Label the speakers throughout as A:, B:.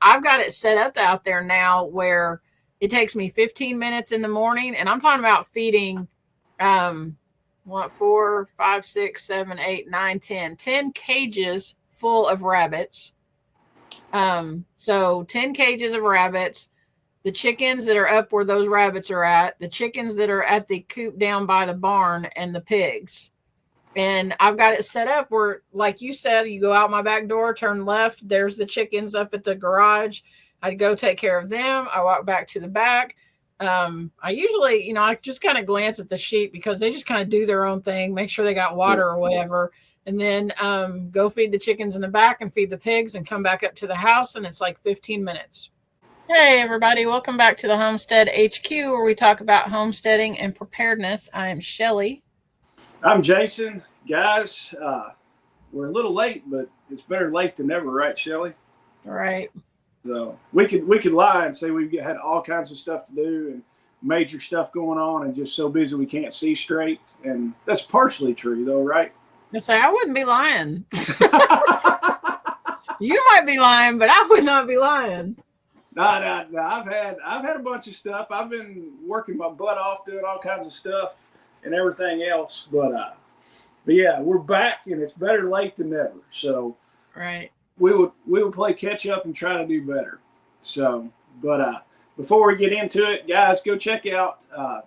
A: I've got it set up out there now where it takes me 15 minutes in the morning, and I'm talking about feeding 4, 5, 6, 7, 8, 9, 10 cages full of rabbits. So 10 cages of rabbits, the chickens that are up where those rabbits are at, the chickens that are at the coop down by the barn, and the pigs. And I've got it set up where, like you said, you go out my back door, turn left, there's the chickens up at the garage. I'd go take care of them. I walk back to the back. I usually, I just kind of glance at the sheep because they just kind of do their own thing, make sure they got water or whatever. And then go feed the chickens in the back and feed the pigs and come back up to the house. And it's like 15 minutes. Hey, everybody. Welcome back to the Homestead HQ, where we talk about homesteading and preparedness. I am Shelly.
B: I'm Jason. Guys, we're a little late, but it's better late than never, right, Shelly?
A: Right.
B: So we could lie and say we've had all kinds of stuff to do and major stuff going on and just so busy we can't see straight. And that's partially true, though, right?
A: I say I wouldn't be lying. You might be lying, but I would not be lying.
B: No. I've had a bunch of stuff. I've been working my butt off doing all kinds of stuff and everything else, but yeah, we're back and it's better late than never. So
A: right,
B: we would play catch up and try to do better. So, but before we get into it, guys, go check out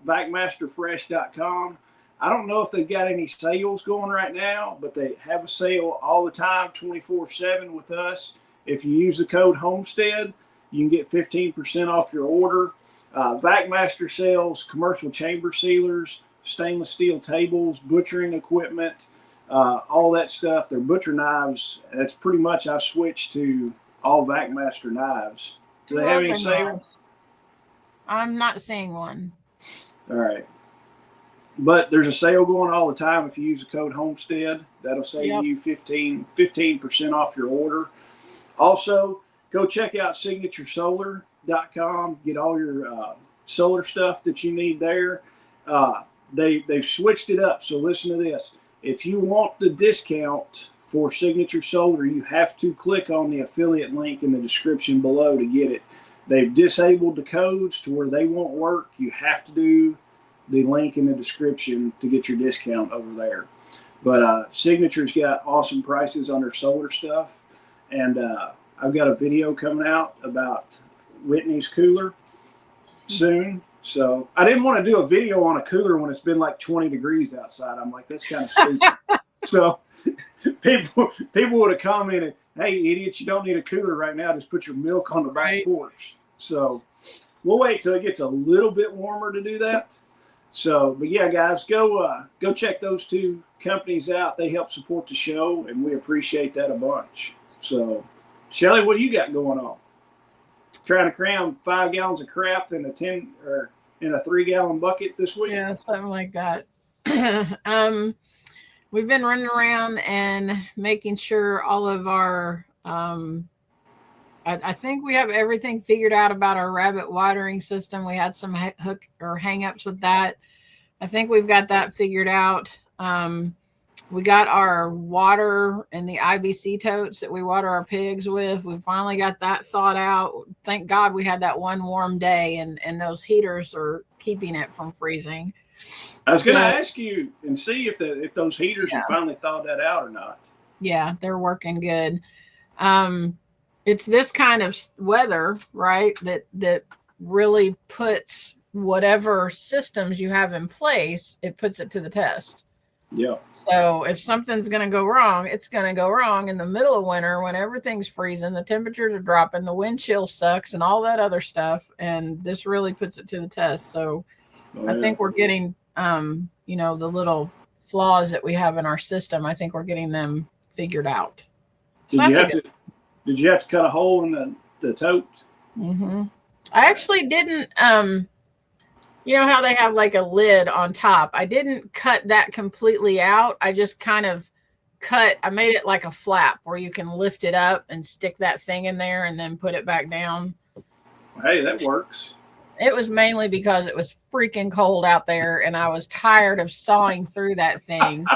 B: VacMasterFresh.com. I don't know if they've got any sales going right now, but they have a sale all the time, 24/7 with us. If you use the code Homestead, you can get 15% off your order. VacMaster sells commercial chamber sealers, stainless steel tables, butchering equipment, all that stuff. Their butcher knives, that's pretty much I've switched to all VacMaster knives. Do they have any sales?
A: I'm not seeing one.
B: All right. But there's a sale going all the time. If you use the code Homestead, that'll save you 15% off your order. Also, go check out signaturesolar.com. Get all your solar stuff that you need there. They've switched it up. So listen to this. If you want the discount for Signature Solar, you have to click on the affiliate link in the description below to get it. They've disabled the codes to where they won't work. You have to do the link in the description to get your discount over there. But Signature's got awesome prices on their solar stuff. And I've got a video coming out about Whitney's cooler soon. So I didn't want to do a video on a cooler when it's been like 20 degrees outside. I'm like, that's kind of stupid. So people would have commented, hey, idiot, you don't need a cooler right now. Just put your milk on the back porch. So we'll wait till it gets a little bit warmer to do that. So, but yeah, guys, go check those two companies out. They help support the show, and we appreciate that a bunch. So, Shelly, what do you got going on? Trying to cram 5 gallons of crap in a 3-gallon bucket this week?
A: Yeah, something like that. We've been running around and making sure all of our I think we have everything figured out about our rabbit watering system. We had some hook or hang-ups with that. I think we've got that figured out. We got our water in the IBC totes that we water our pigs with. We finally got that thought out. Thank God we had that one warm day, and those heaters are keeping it from freezing.
B: I was going to ask you and see if those heaters have finally thawed that out or not.
A: Yeah, they're working good. It's this kind of weather, right, that really puts whatever systems you have in place, it puts it to the test.
B: Yeah.
A: So if something's going to go wrong, it's going to go wrong in the middle of winter when everything's freezing, the temperatures are dropping, the wind chill sucks, and all that other stuff. And this really puts it to the test. So I think we're getting, the little flaws that we have in our system. I think we're getting them figured out. So
B: Did you have to cut a hole in the tote?
A: Mm-hmm. I actually didn't. You know how they have like a lid on top? I didn't cut that completely out. I just kind of I made it like a flap where you can lift it up and stick that thing in there and then put it back down.
B: Hey, that works.
A: It was mainly because it was freaking cold out there and I was tired of sawing through that thing.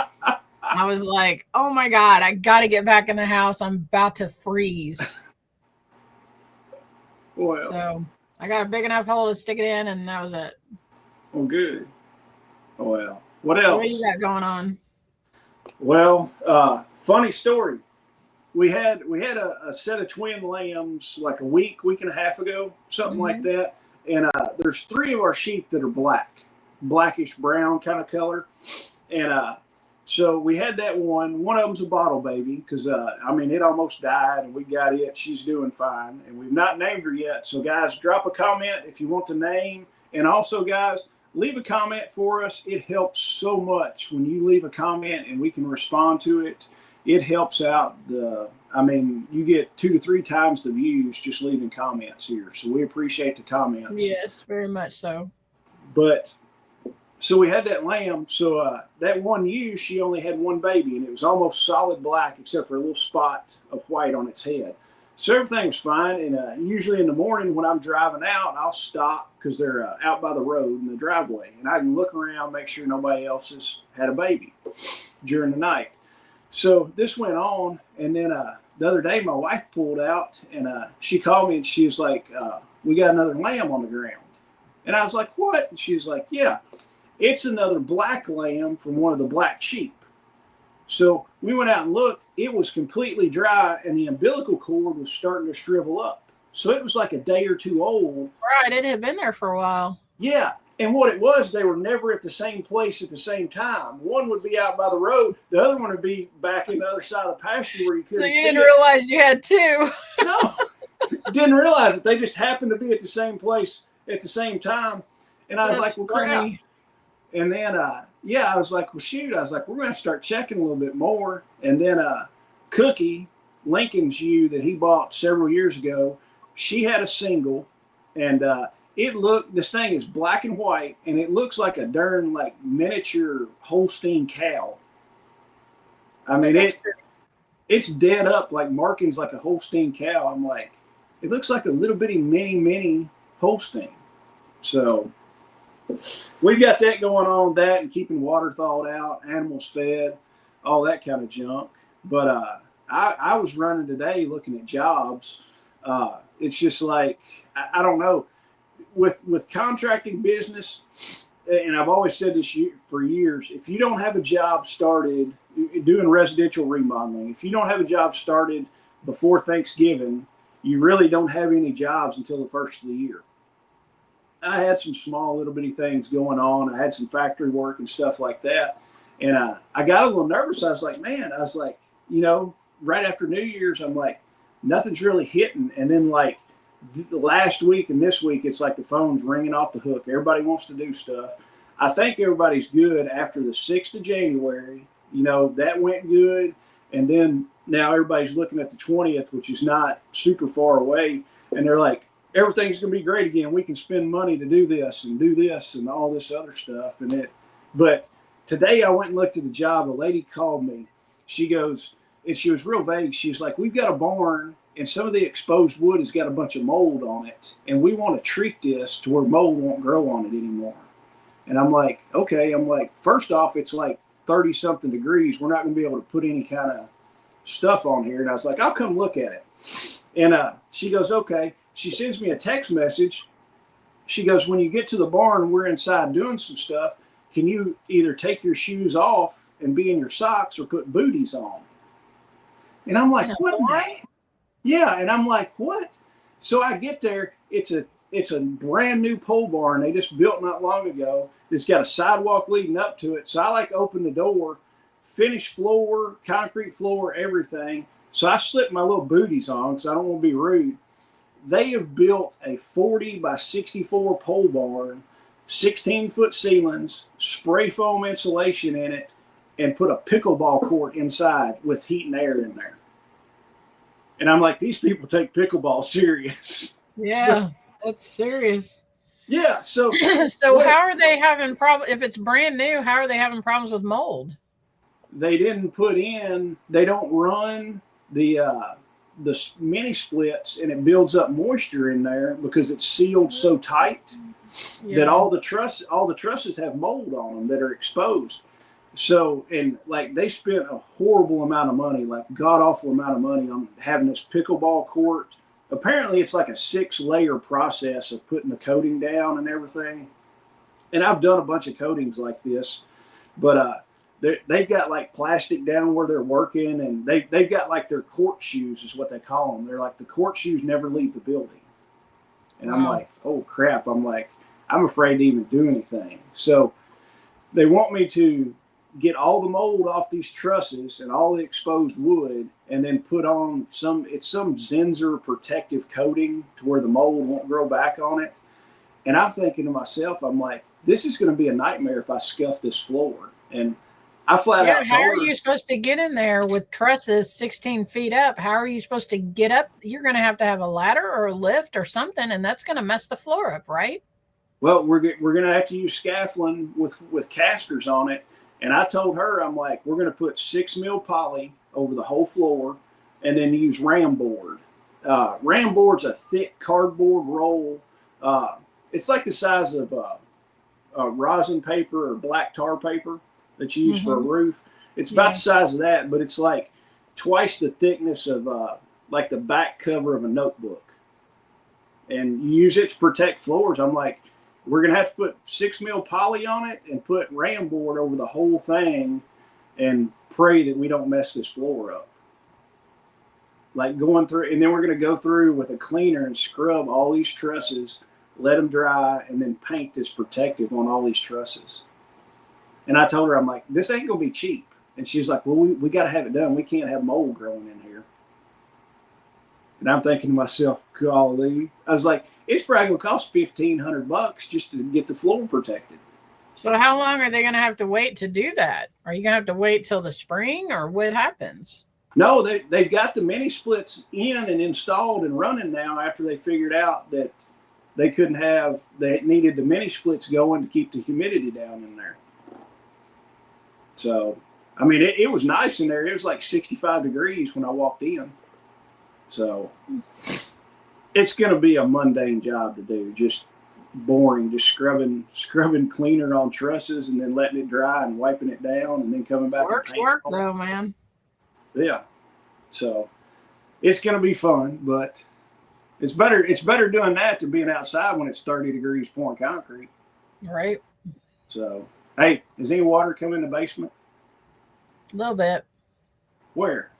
A: I was like, oh my God, I got to get back in the house. I'm about to freeze.
B: Well,
A: So I got a big enough hole to stick it in, and that was it.
B: Well, good. Well, what
A: So
B: else?
A: what you got going on?
B: Well, funny story. We had a set of twin lambs like a week and a half ago, something like that. And there's 3 of our sheep that are blackish brown kind of color. And so we had that one. One of them's a bottle baby because, it almost died and we got it. She's doing fine. And we've not named her yet. So, guys, drop a comment if you want to name. And also, guys, leave a comment for us. It helps so much when you leave a comment and we can respond to it. It helps out. You get 2 to 3 times the views just leaving comments here. So we appreciate the comments.
A: Yes, very much so.
B: But so we had that lamb. So that one ewe, she only had one baby, and it was almost solid black except for a little spot of white on its head. So everything was fine. And usually in the morning when I'm driving out, I'll stop because they're out by the road in the driveway. And I can look around, make sure nobody else has had a baby during the night. So this went on. And then the other day, my wife pulled out and she called me and she was like, we got another lamb on the ground. And I was like, what? And she was like, yeah, it's another black lamb from one of the black sheep. So we went out and looked. It was completely dry, and the umbilical cord was starting to shrivel up. So it was like a day or 2 old.
A: Right, it had been there for a while.
B: Yeah, and what it was, they were never at the same place at the same time. One would be out by the road. The other one would be back in the other side of the pasture where you couldn't see it.
A: So you didn't realize you had 2.
B: No, didn't realize it. They just happened to be at the same place at the same time. And I was like, well, crap. And then, I was like, well, shoot. I was like, we're going to start checking a little bit more. And then Cookie, Lincoln's ewe that he bought several years ago, she had a single. And this thing is black and white, and it looks like a darn, like, miniature Holstein cow. I mean, it's dead up, like markings like a Holstein cow. I'm like, it looks like a little bitty mini Holstein. So we've got that going on, that and keeping water thawed out, animals fed, all that kind of junk. But I was running today looking at jobs. It's just like, I don't know, with contracting business, and I've always said this for years, if you don't have a job started doing residential remodeling, if you don't have a job started before Thanksgiving, you really don't have any jobs until the first of the year. I had some small little bitty things going on. I had some factory work and stuff like that. And I got a little nervous. I was like, right after New Year's, I'm like, nothing's really hitting. And then like the last week and this week, it's like the phone's ringing off the hook. Everybody wants to do stuff. I think everybody's good after the 6th of January. That went good. And then now everybody's looking at the 20th, which is not super far away. And they're like, everything's going to be great again. We can spend money to do this and all this other stuff. But today I went and looked at the job. A lady called me. She goes, and she was real vague. She's like, we've got a barn and some of the exposed wood has got a bunch of mold on it. And we want to treat this to where mold won't grow on it anymore. And I'm like, okay. I'm like, first off, it's like 30 something degrees. We're not going to be able to put any kind of stuff on here. And I was like, I'll come look at it. And she goes, okay. She sends me a text message. She goes, when you get to the barn, we're inside doing some stuff. Can you either take your shoes off and be in your socks or put booties on? And I'm like, what? Yeah. And I'm like, what? So I get there. It's a brand new pole barn. They just built not long ago. It's got a sidewalk leading up to it. So I open the door, finished floor, concrete floor, everything. So I slipped my little booties on because I don't want to be rude. They have built a 40 by 64 pole barn, 16-foot ceilings, spray foam insulation in it, and put a pickleball court inside with heat and air in there. And I'm like, these people take pickleball serious.
A: Yeah, that's serious.
B: Yeah. So
A: how are they having problems? If it's brand new, how are they having problems with mold?
B: They don't run the mini splits, and it builds up moisture in there because it's sealed so tight that all the trusses have mold on them that are exposed. So, and like they spent a horrible amount of money, like god awful amount of money on having this pickleball court apparently it's like a 6-layer process of putting the coating down and everything. And I've done a bunch of coatings like this, but they've got like plastic down where they're working, and they've got like their court shoes is what they call them. They're like the court shoes never leave the building. And I'm like, oh crap. I'm like, I'm afraid to even do anything. So they want me to get all the mold off these trusses and all the exposed wood, and then put on some Zinsser protective coating to where the mold won't grow back on it. And I'm thinking to myself, I'm like, this is going to be a nightmare if I scuff this floor. And I flat out told
A: how
B: her,
A: are you supposed to get in there with trusses 16 feet up? How are you supposed to get up? You're going to have a ladder or a lift or something, and that's going to mess the floor up, right?
B: Well, we're going to have to use scaffolding with casters on it. And I told her, I'm like, we're going to put 6 mil poly over the whole floor, and then use ram board. Ram board's a thick cardboard roll. It's like the size of rosin paper or black tar paper that you use for a roof. It's about the size of that, but it's like twice the thickness of like the back cover of a notebook. And you use it to protect floors. I'm like, we're going to have to put 6 mil poly on it and put ram board over the whole thing and pray that we don't mess this floor up. Like going through, and then we're going to go through with a cleaner and scrub all these trusses, let them dry, and then paint this protective on all these trusses. And I told her, I'm like, this ain't going to be cheap. And she's like, well, we got to have it done. We can't have mold growing in here. And I'm thinking to myself, golly. I was like, it's probably going to cost $1,500 just to get the floor protected.
A: So how long are they going to have to wait to do that? Are you going to have to wait till the spring, or what happens?
B: No, they've got the mini splits in and installed and running now after they figured out that they needed the mini splits going to keep the humidity down in there. So, I mean, it was nice in there. It was like 65 degrees when I walked in. So it's going to be a mundane job to do. Just boring, just scrubbing cleaner on trusses and then letting it dry and wiping it down and then coming back.
A: Work though, man.
B: Yeah. So it's going to be fun, but it's better doing that than being outside when it's 30 degrees pouring concrete.
A: Right.
B: So, hey, is any water coming in the basement?
A: A little bit.
B: Where?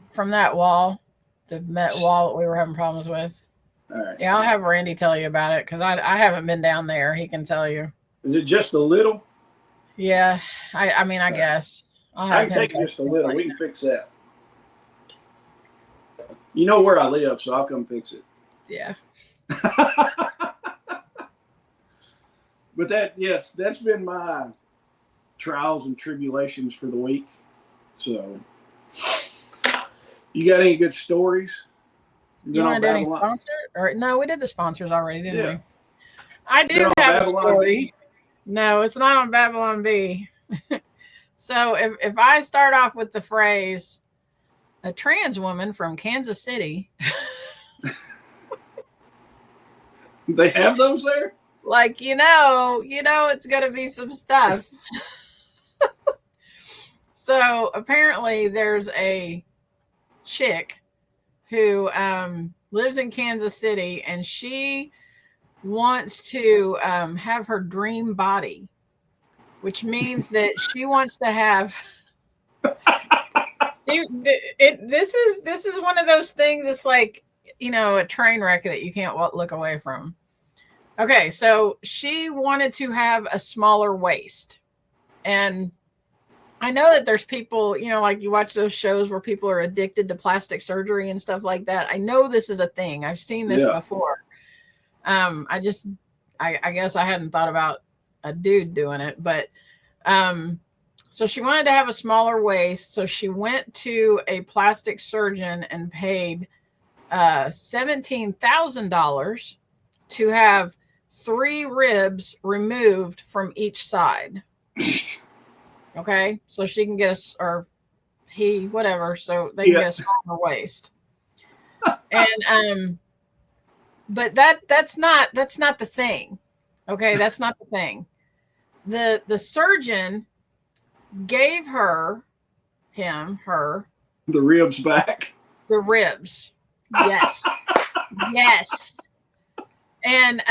A: From that wall, the wall that we were having problems with.
B: All right.
A: Yeah, I'll have Randy tell you about it, because I haven't been down there. He can tell you.
B: Is it just a little?
A: Yeah. I mean, I guess.
B: I can take it just a little. We can fix that. You know where I live, so I'll come fix it.
A: Yeah.
B: But that's been my trials and tribulations for the week. So, you got any good stories?
A: You want to do any sponsors? Or no, we did the sponsors already, didn't we? I do have a story. No, it's not on Babylon Bee. So if I start off with the phrase, a trans woman from Kansas City.
B: They have those there?
A: Like, it's going to be some stuff. So apparently there's a chick who lives in Kansas City, and she wants to have her dream body, which means that she wants to have this is one of those things. It's like, a train wreck that you can't look away from. Okay, so she wanted to have a smaller waist. And I know that there's people, like you watch those shows where people are addicted to plastic surgery and stuff like that. I know this is a thing. I've seen this before. I guess I hadn't thought about a dude doing it, but so she wanted to have a smaller waist. So she went to a plastic surgeon and paid $17,000 to have 3 ribs removed from each side. Okay, so she can get so they can get a smaller waist. And but that's not the thing. Okay, that's not the thing. The surgeon gave her
B: the ribs back.
A: The ribs. Yes. Yes. And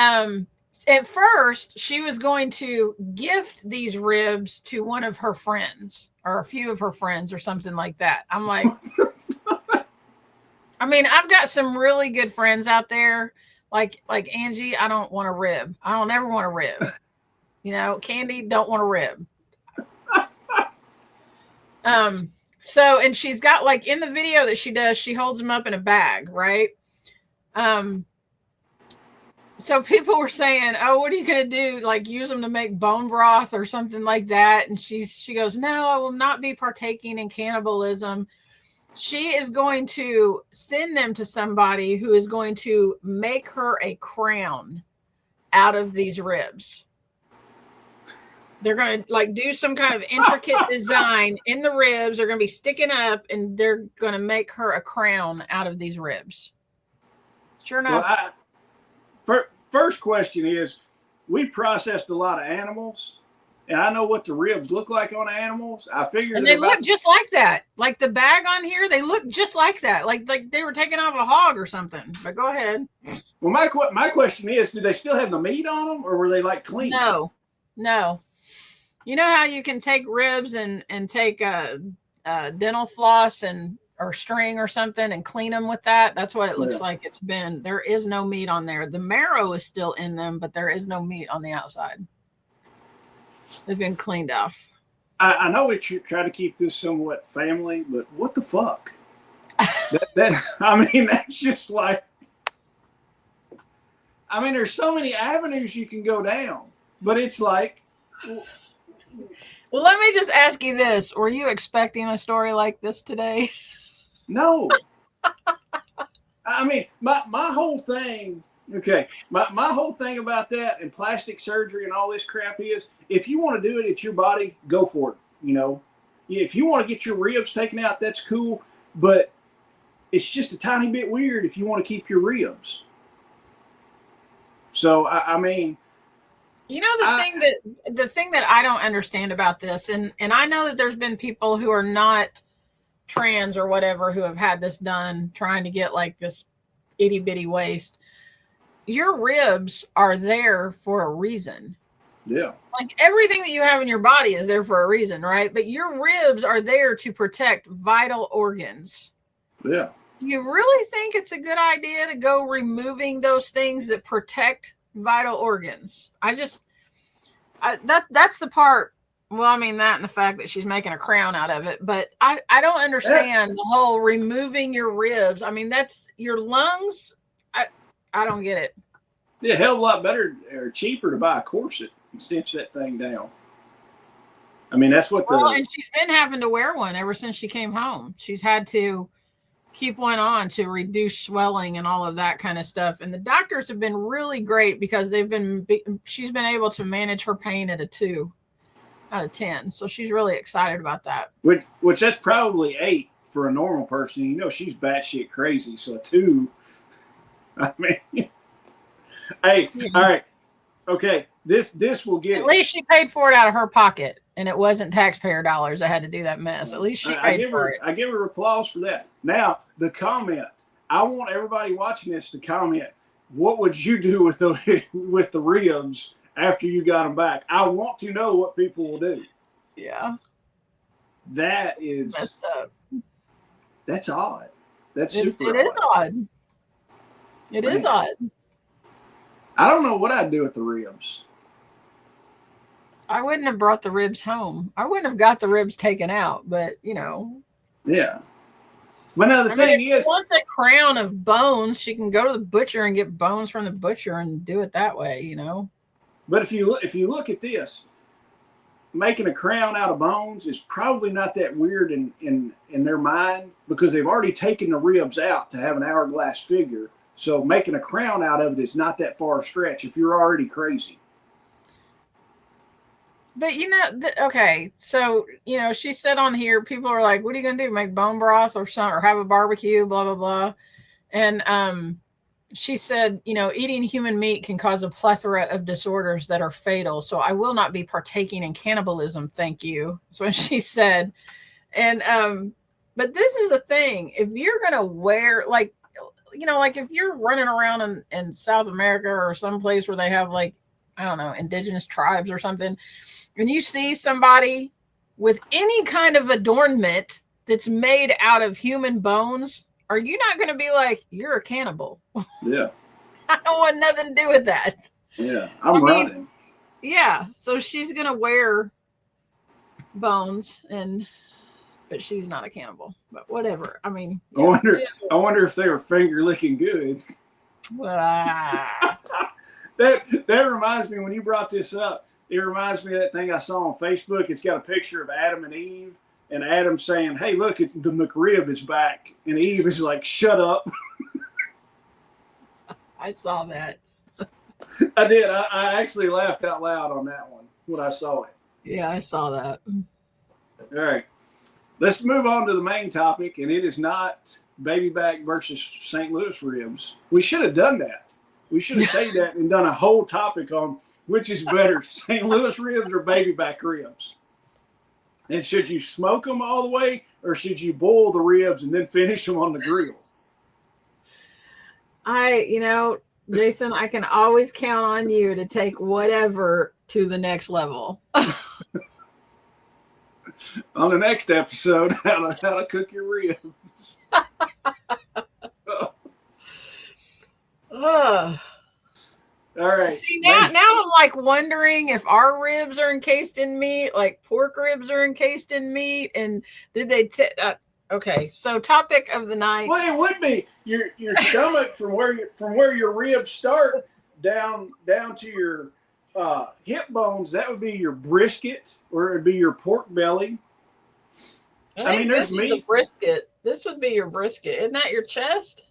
A: at first, she was going to gift these ribs to one of her friends or a few of her friends or something like that. I'm like, I mean, I've got some really good friends out there. Like Angie, I don't want a rib. I don't ever want a rib. You know, Candy, don't want a rib. So, and she's got, like, in the video that she does, she holds them up in a bag, right? So people were saying, oh, what are you going to do? Like, use them to make bone broth or something like that. And she goes, no, I will not be partaking in cannibalism. She is going to send them to somebody who is going to make her a crown out of these ribs. They're going to, like, do some kind of intricate design in the ribs. They're going to be sticking up, and they're going to make her a crown out of these ribs. Sure enough.
B: Well, first question is, we processed a lot of animals, and I know what the ribs look like on animals. I figured,
A: and they look just like that. Like the bag on here, they look just like that. Like they were taking off a hog or something. But go ahead.
B: Well, my question is, do they still have the meat on them, or were they like clean?
A: No. You know how you can take ribs and take dental floss or string or something and clean them with that? That's what it looks like it's been. There is no meat on there. The marrow is still in them, but there is no meat on the outside. They've been cleaned off.
B: I know we try to keep this somewhat family, but what the fuck? I mean, that's just like, I mean, there's so many avenues you can go down, but it's like.
A: Well, let me just ask you this. Were you expecting a story like this today?
B: No. I mean, my whole thing, okay, my whole thing about that and plastic surgery and all this crap is, if you want to do it, it's your body, go for it. You know, if you want to get your ribs taken out, that's cool, but it's just a tiny bit weird if you want to keep your ribs. So, I mean,
A: you know, the thing that I don't understand about this, and I know that there's been people who are not trans or whatever who have had this done, trying to get like this itty bitty waist. Your ribs are there for a reason.
B: Yeah.
A: Like everything that you have in your body is there for a reason, right? But your ribs are there to protect vital organs.
B: Yeah.
A: Do you really think it's a good idea to go removing those things that protect vital organs? That's the part. Well, I mean, that and the fact that she's making a crown out of it, but I don't understand the whole removing your ribs. I mean, that's your lungs. I don't get it.
B: Yeah, a hell of a lot better or cheaper to buy a corset and cinch that thing down. I mean, that's what
A: and she's been having to wear one ever since she came home. She's had to keep one on to reduce swelling and all of that kind of stuff. And the doctors have been really great because she's been able to manage her pain at a 2 out of 10. So she's really excited about that.
B: Which that's probably 8 for a normal person. You know, she's batshit crazy. So a 2, I mean, hey, all right. Okay. This will get
A: at least she paid for it out of her pocket, and it wasn't taxpayer dollars that had to do that mess. At least she paid for it.
B: I give her applause for that. Now, the comment. I want everybody watching this to comment, what would you do with the ribs after you got them back? I want to know what people will do.
A: Yeah.
B: That is
A: messed up.
B: That's odd. It is
A: odd. It is odd.
B: I don't know what I'd do with the ribs.
A: I wouldn't have brought the ribs home. I wouldn't have got the ribs taken out, but you know.
B: Yeah. But now the thing is,
A: if she wants a crown of bones, she can go to the butcher and get bones from the butcher and do it that way, you know.
B: But if you look at this, making a crown out of bones is probably not that weird in their mind, because they've already taken the ribs out to have an hourglass figure. So making a crown out of it is not that far a stretch if you're already crazy.
A: But, you know, okay, so, you know, she said on here, people are like, what are you going to do, make bone broth or something, or have a barbecue, blah, blah, blah. And she said, you know, eating human meat can cause a plethora of disorders that are fatal. So I will not be partaking in cannibalism, thank you. That's what she said. And, but this is the thing. If you're going to wear, like, like if you're running around in South America or some place where they have like, I don't know, indigenous tribes or something, and you see somebody with any kind of adornment that's made out of human bones, are you not going to be like, you're a cannibal?
B: Yeah.
A: I don't want nothing to do with that.
B: Yeah, I'm running.
A: Yeah, so she's going to wear bones, but she's not a cannibal. But whatever. I mean,
B: yeah. I wonder if they were finger licking good.
A: Well,
B: that reminds me, when you brought this up, it reminds me of that thing I saw on Facebook. It's got a picture of Adam and Eve, and Adam saying, "Hey, look, the McRib is back," and Eve is like, "Shut up."
A: I saw that.
B: I did. I actually laughed out loud on that one when I saw it.
A: Yeah, I saw that.
B: All right. Let's move on to the main topic, and it is not baby back versus St. Louis ribs. We should have done that. We should have saved that and done a whole topic on which is better, St. Louis ribs or baby back ribs. And should you smoke them all the way, or should you boil the ribs and then finish them on the grill?
A: Jason, I can always count on you to take whatever to the next level.
B: On the next episode, how to cook your ribs. All right.
A: See, now I'm like wondering if our ribs are encased in meat, like pork ribs are encased in meat, and did they? Okay, so topic of the night.
B: Well, it would be your stomach from where your ribs start down to your hip bones. That would be your brisket, or it'd be your pork belly.
A: I mean, there's meat. The brisket. This would be your brisket. Isn't that your chest?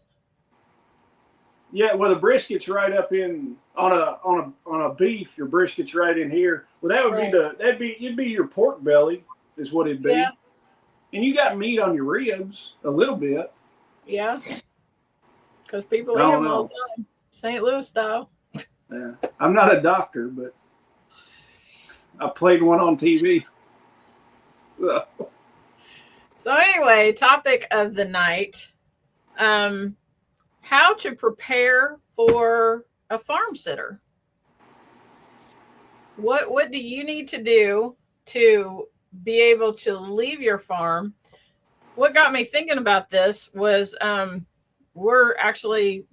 B: Yeah, well, the brisket's right up in on a beef. Your brisket's right in here. Well, that would be it'd be your pork belly, is what it'd be. Yeah. And you got meat on your ribs a little bit.
A: Yeah, because people eat them all the time, St. Louis style.
B: Yeah, I'm not a doctor, but I played one on TV.
A: So anyway, topic of the night. How to prepare for a farm sitter. What do you need to do to be able to leave your farm? What got me thinking about this was we're actually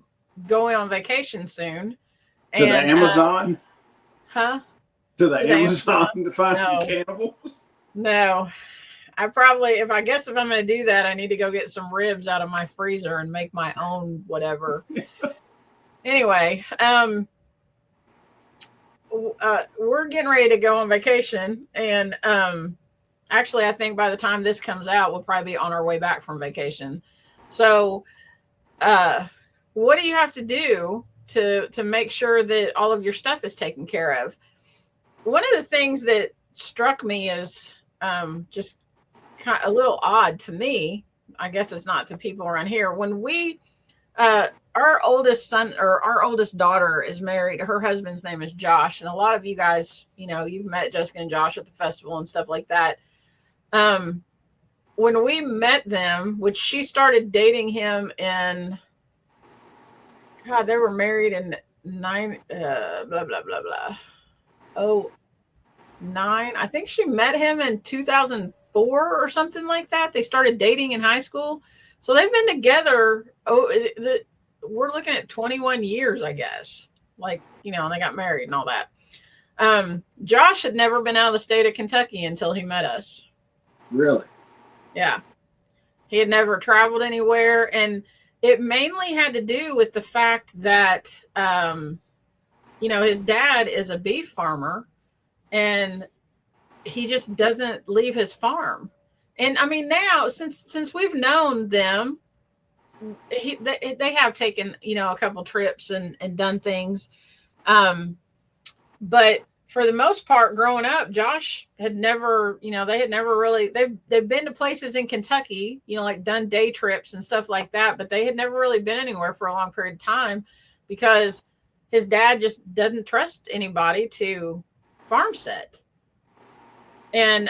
A: going on vacation soon.
B: To the Amazon?
A: To
B: the Amazon to find some cannibals?
A: No. If I'm going to do that, I need to go get some ribs out of my freezer and make my own whatever. Anyway, we're getting ready to go on vacation. And actually, I think by the time this comes out, we'll probably be on our way back from vacation. So what do you have to do to make sure that all of your stuff is taken care of? One of the things that struck me is just kind of a little odd to me. I guess it's not to people around here. When we, our oldest son or our oldest daughter is married. Her husband's name is Josh. And a lot of you guys, you've met Jessica and Josh at the festival and stuff like that. When we met them, which she started dating him in, God, they were married in 9. Oh, 9. I think she met him in 2004 or something like that. They started dating in high school. So they've been together. We're looking at 21 years, I guess. And they got married and all that. Josh had never been out of the state of Kentucky until he met us.
B: Really?
A: Yeah. He had never traveled anywhere. And it mainly had to do with the fact that, his dad is a beef farmer. And he just doesn't leave his farm. And I mean, now since we've known them, they have taken, a couple trips and done things. But for the most part, growing up, Josh had never, they had never really, they've been to places in Kentucky, like done day trips and stuff like that, but they had never really been anywhere for a long period of time because his dad just doesn't trust anybody to farm set. And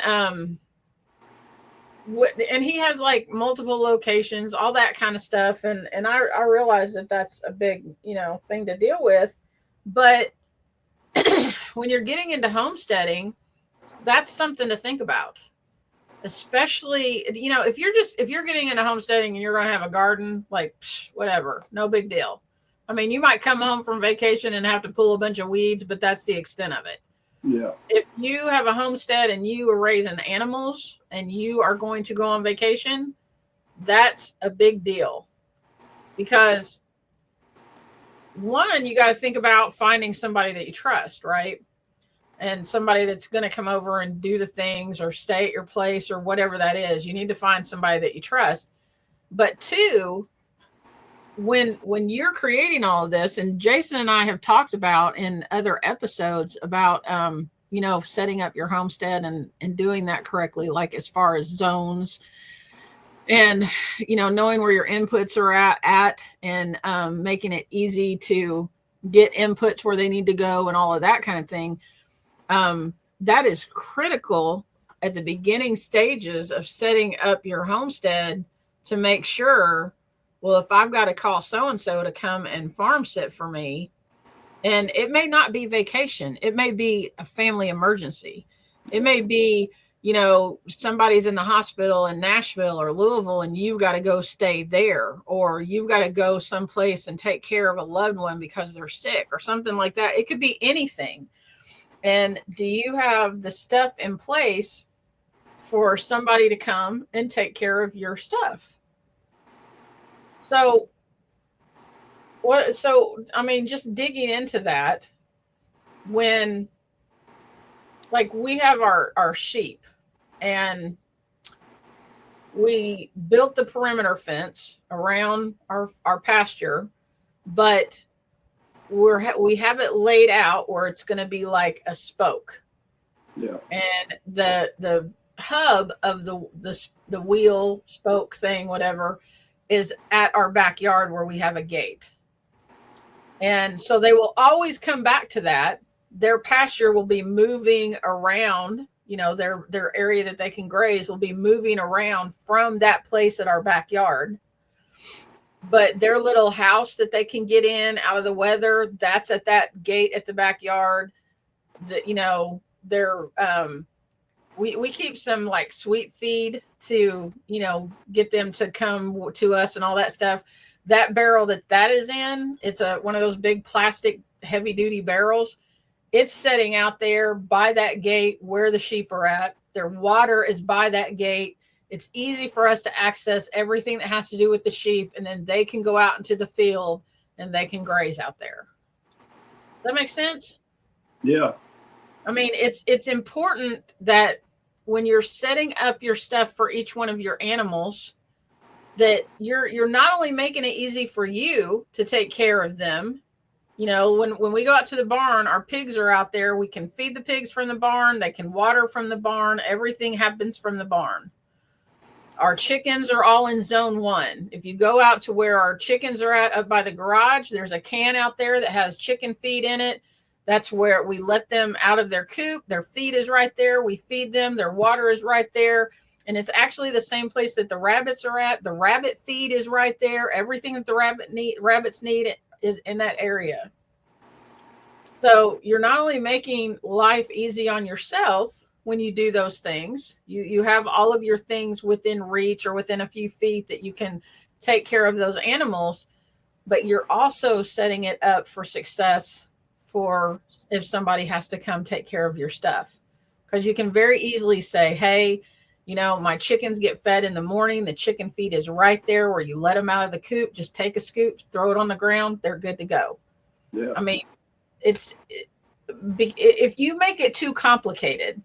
A: and he has like multiple locations, all that kind of stuff. And I realize that that's a big, thing to deal with. But when you're getting into homesteading, that's something to think about. Especially, if you're getting into homesteading and you're going to have a garden, like whatever, no big deal. I mean, you might come home from vacation and have to pull a bunch of weeds, but that's the extent of it.
B: Yeah.
A: If you have a homestead and you are raising animals and you are going to go on vacation, that's a big deal. Because one, you got to think about finding somebody that you trust, right? And somebody that's going to come over and do the things or stay at your place or whatever that is. You need to find somebody that you trust. But two, when you're creating all of this, and Jason and I have talked about in other episodes about setting up your homestead and doing that correctly, like as far as zones and knowing where your inputs are at and making it easy to get inputs where they need to go and all of that kind of thing. That is critical at the beginning stages of setting up your homestead to make sure, well, if I've got to call so-and-so to come and farm sit for me, and it may not be vacation, it may be a family emergency. It may be, somebody's in the hospital in Nashville or Louisville and you've got to go stay there, or you've got to go someplace and take care of a loved one because they're sick or something like that. It could be anything. And do you have the stuff in place for somebody to come and take care of your stuff? So just digging into that, when like we have our sheep and we built the perimeter fence around our pasture, but we have it laid out where it's going to be like a spoke.
B: Yeah.
A: And the hub of the wheel spoke thing, whatever, is at our backyard where we have a gate. And so they will always come back to that. Their pasture will be moving around, their area that they can graze will be moving around from that place at our backyard. But their little house that they can get in out of the weather, that's at that gate at the backyard. We keep some like sweet feed to, get them to come to us and all that stuff. That barrel that is in, it's one of those big plastic heavy duty barrels. It's setting out there by that gate where the sheep are at. Their water is by that gate. It's easy for us to access everything that has to do with the sheep, and then they can go out into the field and they can graze out there. Does that make sense?
B: Yeah.
A: I mean, it's important that when you're setting up your stuff for each one of your animals, that you're not only making it easy for you to take care of them. When we go out to the barn, our pigs are out there. We can feed the pigs from the barn. They can water from the barn. Everything happens from the barn. Our chickens are all in zone 1. If you go out to where our chickens are at up by the garage, there's a can out there that has chicken feed in it. That's where we let them out of their coop. Their feed is right there. We feed them. Their water is right there. And it's actually the same place that the rabbits are at. The rabbit feed is right there. Everything that the rabbits need is in that area. So you're not only making life easy on yourself when you do those things, you have all of your things within reach or within a few feet that you can take care of those animals, but you're also setting it up for success for if somebody has to come take care of your stuff. Because you can very easily say, hey, my chickens get fed in the morning. The chicken feed is right there where you let them out of the coop. Just take a scoop, throw it on the ground. They're good to go.
B: Yeah.
A: I mean, if you make it too complicated,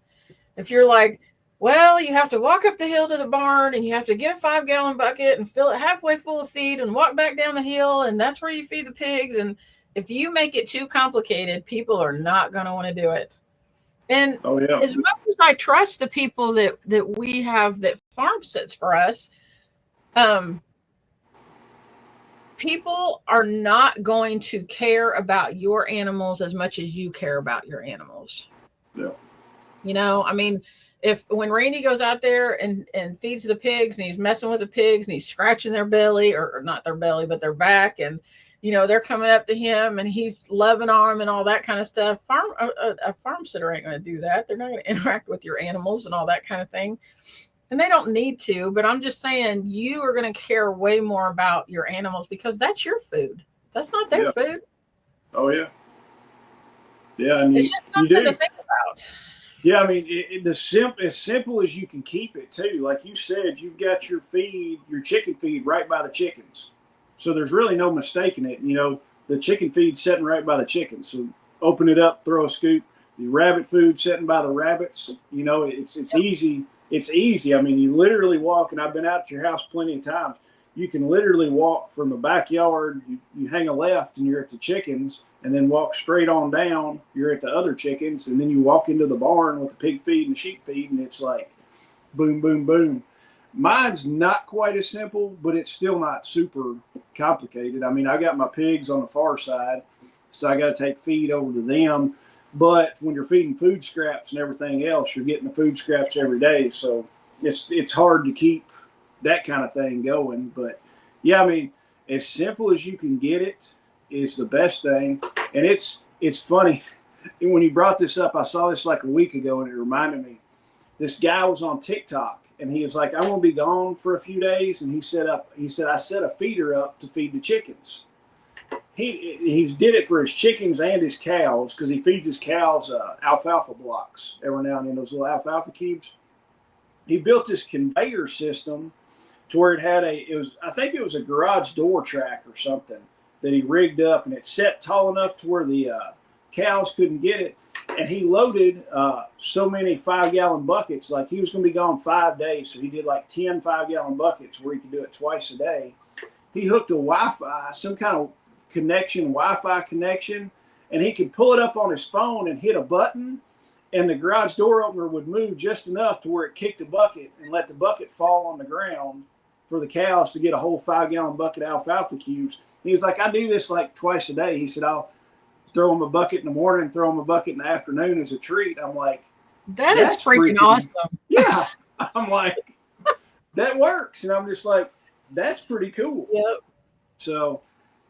A: if you're like, well, you have to walk up the hill to the barn and you have to get a 5-gallon bucket and fill it halfway full of feed and walk back down the hill, and that's where you feed the pigs. And if you make it too complicated, people are not going to want to do it. And as much as I trust the people that we have that farm sits for us, people are not going to care about your animals as much as you care about your animals.
B: Yeah.
A: I mean, if when Randy goes out there and feeds the pigs and he's messing with the pigs and he's scratching their belly or not their belly, but their back, and they're coming up to him and he's loving on them and all that kind of stuff. A farm sitter ain't going to do that. They're not going to interact with your animals and all that kind of thing. And they don't need to, but I'm just saying you are going to care way more about your animals because that's your food. That's not their food.
B: Oh, yeah. Yeah, and
A: it's just something to think about.
B: Yeah, I mean, as simple as you can keep it, too. Like you said, you've got your chicken feed right by the chickens. So there's really no mistaking it. The chicken feed's sitting right by the chickens. So open it up, throw a scoop. The rabbit food sitting by the rabbits. It's easy. It's easy. I mean, you literally walk, and I've been out to your house plenty of times. You can literally walk from the backyard. You hang a left, and you're at the chickens, and then walk straight on down. You're at the other chickens, and then you walk into the barn with the pig feed and the sheep feed, and it's like boom, boom, boom. Mine's not quite as simple, but it's still not super complicated. I mean, I got my pigs on the far side, so I got to take feed over to them. But when you're feeding food scraps and everything else, you're getting the food scraps every day. So it's hard to keep that kind of thing going. But, yeah, I mean, as simple as you can get it is the best thing. And it's funny. When you brought this up, I saw this like a week ago, and it reminded me. This guy was on TikTok. And he was like, I'm going to be gone for a few days. And he said, I set a feeder up to feed the chickens. He did it for his chickens and his cows because he feeds his cows alfalfa blocks every now and then, those little alfalfa cubes. He built this conveyor system to where I think it was a garage door track or something that he rigged up, and it set tall enough to where the cows couldn't get it. And he loaded so many 5-gallon buckets. Like he was going to be gone 5 days. So he did like 10 5-gallon buckets where he could do it twice a day. He hooked a Wi-Fi, some kind of Wi-Fi connection, and he could pull it up on his phone and hit a button, and the garage door opener would move just enough to where it kicked a bucket and let the bucket fall on the ground for the cows to get a whole 5-gallon bucket of alfalfa cubes. He was like, I do this like twice a day. He said, I'll throw them a bucket in the morning, throw them a bucket in the afternoon as a treat. I'm like,
A: that is freaking awesome.
B: Yeah. I'm like, that works. And I'm just like, that's pretty cool.
A: Yep.
B: So,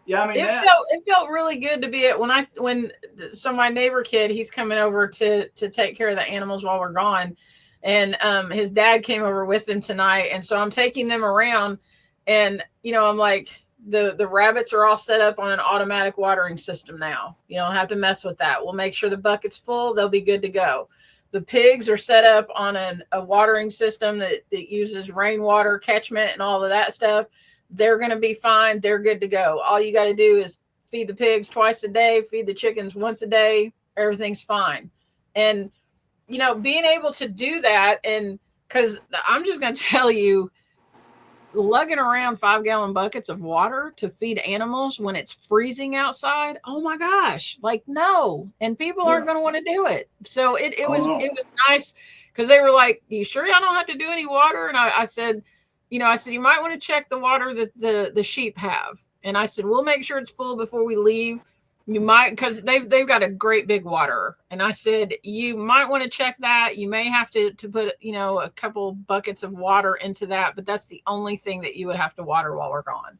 B: yeah, I mean,
A: it felt really good to be at my neighbor kid, he's coming over to take care of the animals while we're gone. And his dad came over with him tonight. And so I'm taking them around, and, I'm like, the rabbits are all set up on an automatic watering system now. You don't have to mess with that. We'll make sure the bucket's full. They'll be good to go. The pigs are set up on a watering system that uses rainwater catchment and all of that stuff. They're going to be fine. They're good to go. All you got to do is feed the pigs twice a day, feed the chickens once a day. Everything's fine. And, being able to do that, and because I'm just going to tell you, lugging around 5-gallon buckets of water to feed animals when it's freezing outside. Oh my gosh. Like, no. And people aren't going to want to do it. So it was nice because they were like, you sure y'all don't have to do any water? And I said, you might want to check the water that the sheep have. And I said, we'll make sure it's full before we leave. You might, because they've got a great big waterer. And I said, you might want to check that. You may have to put, a couple buckets of water into that, but that's the only thing that you would have to water while we're gone.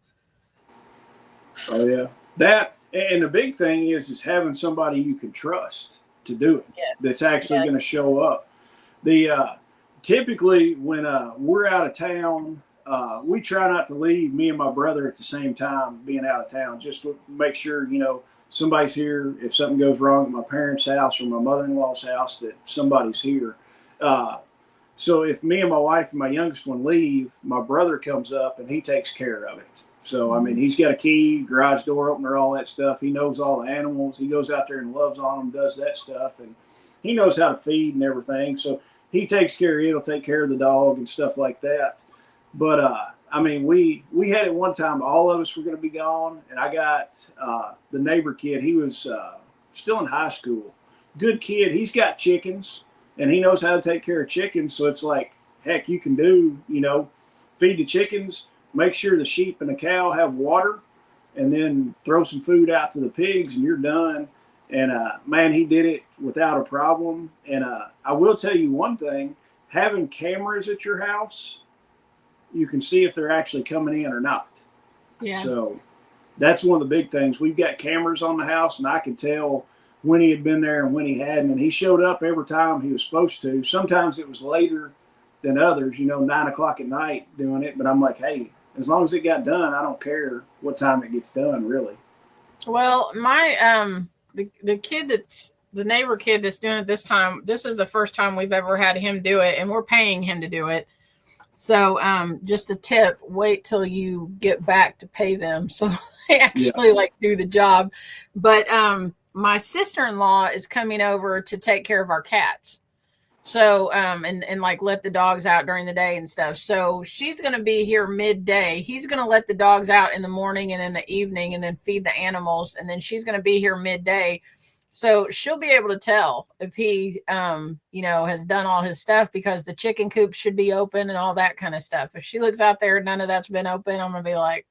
B: Oh, yeah. That, and the big thing is having somebody you can trust to do it. Yes. That's actually going to show up. Typically when we're out of town, we try not to leave, me and my brother, at the same time being out of town, just to make sure, somebody's here. If something goes wrong at my parents' house or my mother-in-law's house, that somebody's here. So if me and my wife and my youngest one leave, my brother comes up and he takes care of it. So, I mean, he's got a key, garage door opener, all that stuff. He knows all the animals. He goes out there and loves on them, does that stuff. And he knows how to feed and everything. So he takes care of it. He'll take care of the dog and stuff like that. But, I mean, we had it one time, all of us were going to be gone, and I got the neighbor kid. He was still in high school. Good kid. He's got chickens, and he knows how to take care of chickens. So it's like, heck, you can do, feed the chickens, make sure the sheep and the cow have water, and then throw some food out to the pigs, and you're done. And, man, he did it without a problem. And I will tell you one thing. having cameras at your house, you can see if they're actually coming in or not.
A: Yeah.
B: So that's one of the big things. We've got cameras on the house, and I could tell when he had been there and when he hadn't. And he showed up every time he was supposed to. Sometimes it was later than others, 9 o'clock at night doing it. But I'm like, hey, as long as it got done, I don't care what time it gets done, really.
A: Well, my the kid that's the neighbor kid that's doing it this time, this is the first time we've ever had him do it, and we're paying him to do it. So just a tip, wait till you get back to pay them so they actually do the job. But my sister-in-law is coming over to take care of our cats. So and let the dogs out during the day and stuff. So she's going to be here midday. He's going to let the dogs out in the morning and in the evening and then feed the animals. And then she's going to be here midday. So she'll be able to tell if he, has done all his stuff, because the chicken coop should be open and all that kind of stuff. If she looks out there and none of that's been open, I'm going to be like,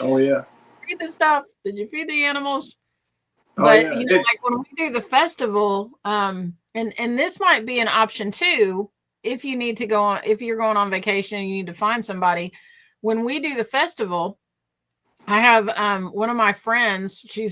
B: oh, yeah.
A: Feed the stuff. Did you feed the animals?
B: Oh,
A: but,
B: yeah.
A: When we do the festival, and this might be an option too, if you need to go on, if you're going on vacation and you need to find somebody. When we do the festival, I have one of my friends. She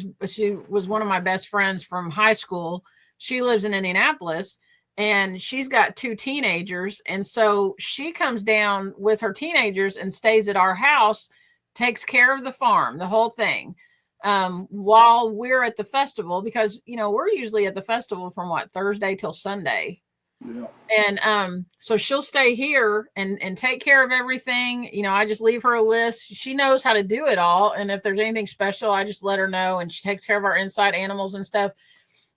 A: was one of my best friends from high school. She lives in Indianapolis, and she's got 2 teenagers. And so she comes down with her teenagers and stays at our house, takes care of the farm, the whole thing, while we're at the festival, because, we're usually at the festival from Thursday till Sunday.
B: Yeah.
A: And so she'll stay here and take care of everything. I just leave her a list. She knows how to do it all. And if there's anything special, I just let her know, and she takes care of our inside animals and stuff.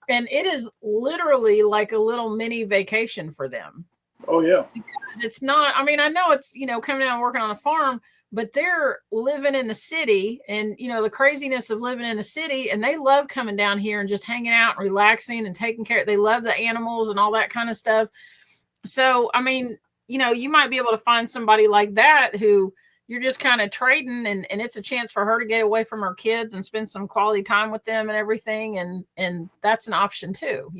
A: And it is literally like a little mini vacation for them.
B: Oh, yeah.
A: Because it's not, I know it's, coming down and working on a farm, but they're living in the city, and, the craziness of living in the city, and they love coming down here and just hanging out and relaxing and taking care. They love the animals and all that kind of stuff. So, you might be able to find somebody like that who you're just kind of trading, and it's a chance for her to get away from her kids and spend some quality time with them and everything. And that's an option too,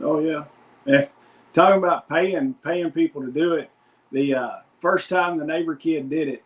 B: Oh, yeah. Yeah. Talking about paying people to do it. The first time the neighbor kid did it,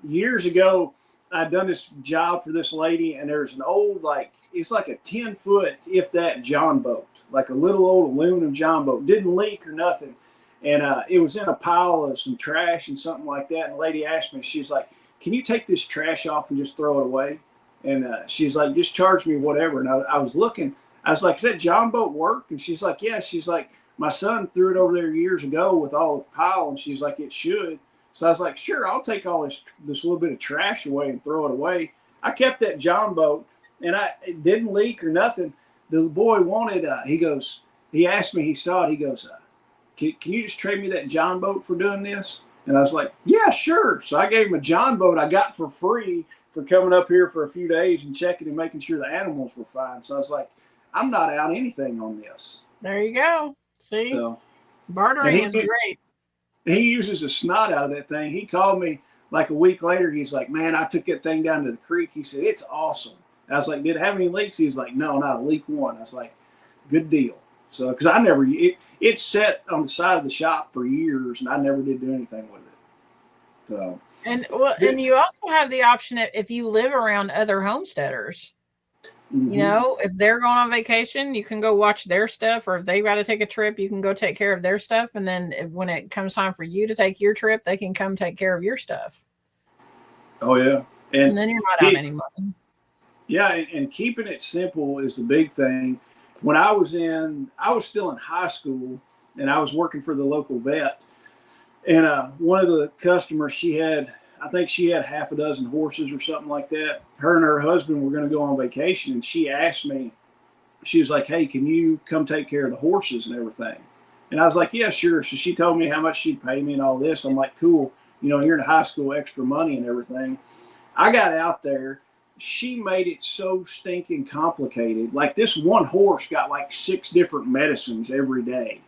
B: years ago, I'd done this job for this lady, and there's an old, it's like a 10-foot, if that, John boat, like a little old aluminum John boat. Didn't leak or nothing. And it was in a pile of some trash and something like that. And the lady asked me, she's like, can you take this trash off and just throw it away? And she's like, just charge me whatever. And I was looking, I was like, does that John boat work? And she's like, yeah. She's like, my son threw it over there years ago with all the pile. And she's like, it should. So I was like, sure, I'll take all this little bit of trash away and throw it away. I kept that John boat, and it didn't leak or nothing. The boy wanted, he asked me, he saw it, he goes, can you just trade me that John boat for doing this? And I was like, yeah, sure. So I gave him a John boat I got for free for coming up here for a few days and checking and making sure the animals were fine. So I was like, I'm not out anything on this.
A: There you go. See,
B: so,
A: bartering is great.
B: He uses the snot out of that thing. He called me like a week later. He's like, man, I took that thing down to the creek. He said, it's awesome. I was like, did it have any leaks? He's like, no, not a leak one. I was like, good deal. So, because it sat on the side of the shop for years, and I never did do anything with it. So,
A: and you also have the option if you live around other homesteaders. Mm-hmm. If they're going on vacation, you can go watch their stuff, or if they've got to take a trip, you can go take care of their stuff. And then when it comes time for you to take your trip, they can come take care of your stuff.
B: Oh, yeah.
A: And then you're not out any money.
B: Yeah, and keeping it simple is the big thing. When I was still in high school, and I was working for the local vet, and one of the customers, I think she had half a dozen horses or something like that. Her and her husband were going to go on vacation, and she asked me, she was like, hey, can you come take care of the horses and everything? And I was like, yeah, sure. So she told me how much she'd pay me and all this. I'm like, cool. You're in high school, extra money and everything. I got out there. She made it so stinking complicated. Like, this one horse got like 6 different medicines every day.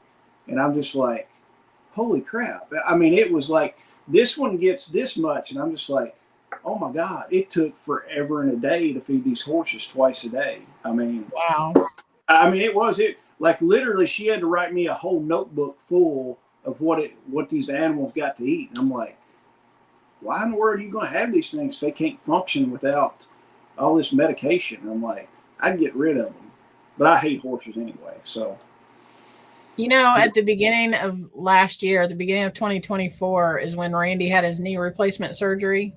B: And I'm just like, holy crap. It was like, this one gets this much. And I'm just like, oh my God, it took forever and a day to feed these horses twice a day.
A: Wow.
B: Like literally, she had to write me a whole notebook full of what these animals got to eat. And I'm like, why in the world are you going to have these things if they can't function without all this medication? I'm like, I'd get rid of them. But I hate horses anyway, so.
A: At the beginning of last year, at the beginning of 2024, is when Randy had his knee replacement surgery.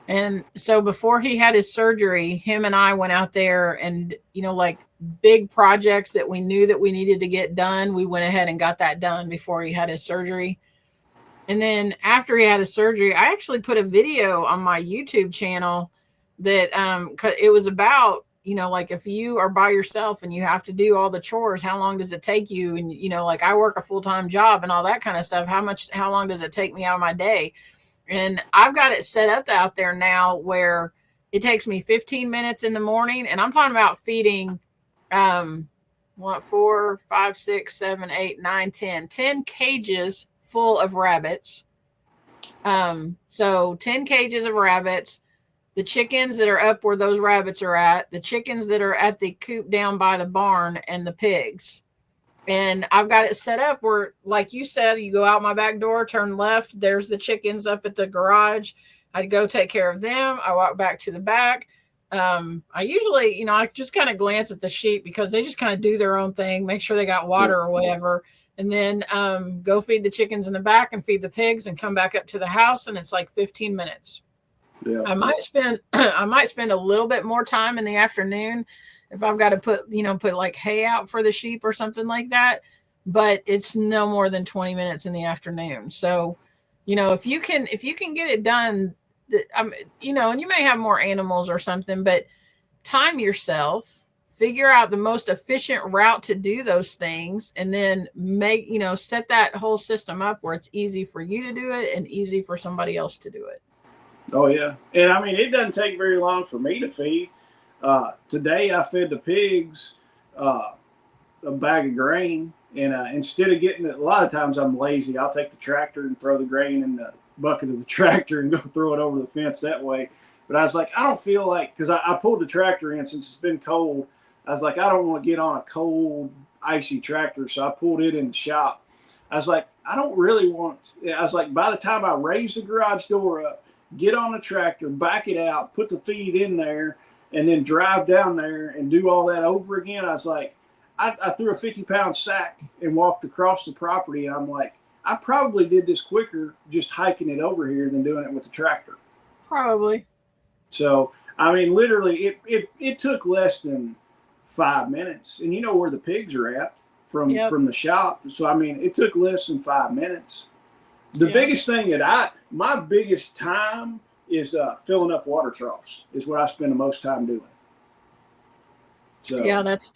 A: And so before he had his surgery, him and I went out there and, like big projects that we knew that we needed to get done, we went ahead and got that done before he had his surgery. And then after he had his surgery, I actually put a video on my YouTube channel that it was about, like if you are by yourself and you have to do all the chores, how long does it take you? And, like I work a full-time job and all that kind of stuff. How long does it take me out of my day? And I've got it set up out there now where it takes me 15 minutes in the morning. And I'm talking about feeding 4, 5, 6, 7, 8, 9, 10 cages full of rabbits. So 10 cages of rabbits, the chickens that are up where those rabbits are at, the chickens that are at the coop down by the barn, and the pigs. And I've got it set up where, like you said, you go out my back door, turn left, there's the chickens up at the garage. I'd go take care of them. I walk back to the back. I usually, I just kind of glance at the sheep because they just kind of do their own thing, make sure they got water or whatever. And then go feed the chickens in the back and feed the pigs and come back up to the house. And it's like 15 minutes.
B: Yeah.
A: I might spend a little bit more time in the afternoon if I've got to put like hay out for the sheep or something like that, but it's no more than 20 minutes in the afternoon. So, if you can get it done, and you may have more animals or something, but time yourself, figure out the most efficient route to do those things, and then set that whole system up where it's easy for you to do it and easy for somebody else to do it.
B: Oh, yeah. And I mean, it doesn't take very long for me to feed. Today I fed the pigs a bag of grain, and instead of getting it, a lot of times I'm lazy. I'll take the tractor and throw the grain in the bucket of the tractor and go throw it over the fence that way. But I was like, I don't feel like, because I pulled the tractor in since it's been cold. I was like, I don't want to get on a cold, icy tractor, so I pulled it in the shop. I was like, I don't really want, I was like, by the time I raise the garage door up, get on the tractor, back it out, put the feed in there, and then drive down there and do all that over again. I was like, I threw a 50-pound sack and walked across the property. And I'm like, I probably did this quicker just hiking it over here than doing it with the tractor.
A: Probably.
B: So, I mean, literally, it took less than 5 minutes. And you know where the pigs are at from the shop. So, I mean, it took less than 5 minutes. The biggest thing my biggest time is filling up water troughs is what I spend the most time doing. So yeah,
A: that's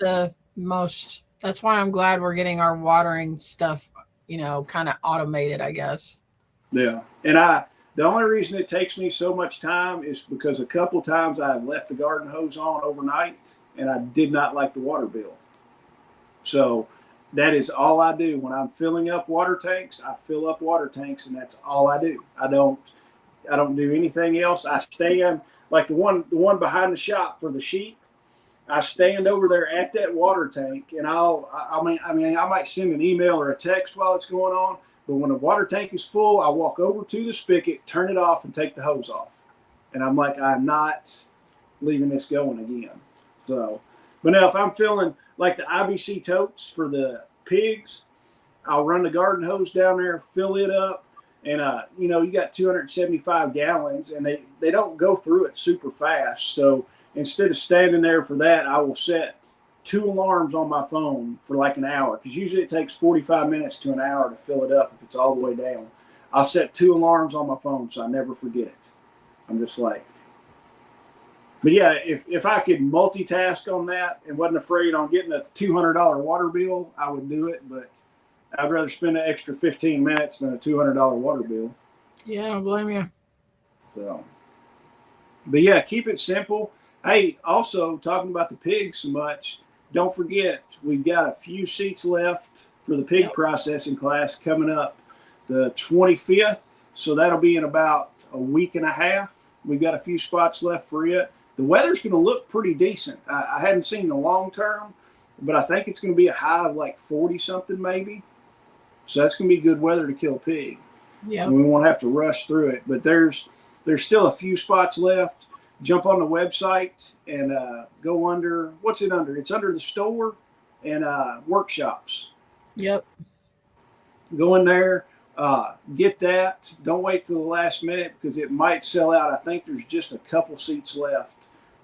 A: why I'm glad we're getting our watering stuff, kind of automated, I guess.
B: Yeah. And the only reason it takes me so much time is because a couple times I left the garden hose on overnight and I did not like the water bill. So that is all I do. When I'm filling up water tanks, I fill up water tanks, and that's all I do. I don't do anything else. I stand like the one behind the shop for the sheep. I stand over there at that water tank, and I might send an email or a text while it's going on. But when the water tank is full, I walk over to the spigot, turn it off, and take the hose off. And I'm like, I'm not leaving this going again. So, but now if I'm filling like the IBC totes for the pigs, I'll run the garden hose down there, fill it up. And, you got 275 gallons, and they don't go through it super fast. So instead of standing there for that, I will set 2 alarms on my phone for like an hour, because usually it takes 45 minutes to an hour to fill it up if it's all the way down. I'll set 2 alarms on my phone so I never forget it. I'm just like, but yeah, if I could multitask on that and wasn't afraid on getting a $200 water bill, I would do it. But I'd rather spend an extra 15 minutes than a $200 water bill.
A: Yeah, I don't blame you.
B: So, but yeah, keep it simple. Hey, also talking about the pigs so much, don't forget we've got a few seats left for the pig processing class coming up the 25th. So that'll be in about a week and a half. We've got a few spots left for it. The weather's going to look pretty decent. I hadn't seen the long term, but I think it's going to be a high of like 40 something maybe. So that's going to be good weather to kill a pig.
A: Yeah.
B: And we won't have to rush through it. But there's still a few spots left. Jump on the website and go under, what's it under? It's under the store and workshops.
A: Yep.
B: Go in there, get that. Don't wait till the last minute because it might sell out. I think there's just a couple seats left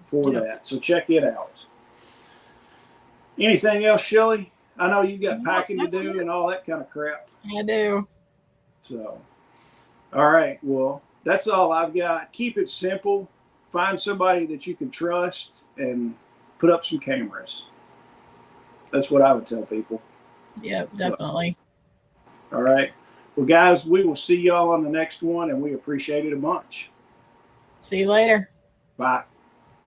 B: for that. So check it out. Anything else, Shelly? I know you got packing to do and all that kind of crap.
A: I do.
B: So, all right. Well, that's all I've got. Keep it simple. Find somebody that you can trust and put up some cameras. That's what I would tell people.
A: Yep, definitely.
B: All right. Well, guys, we will see y'all on the next one, and we appreciate it a bunch.
A: See you later.
B: Bye.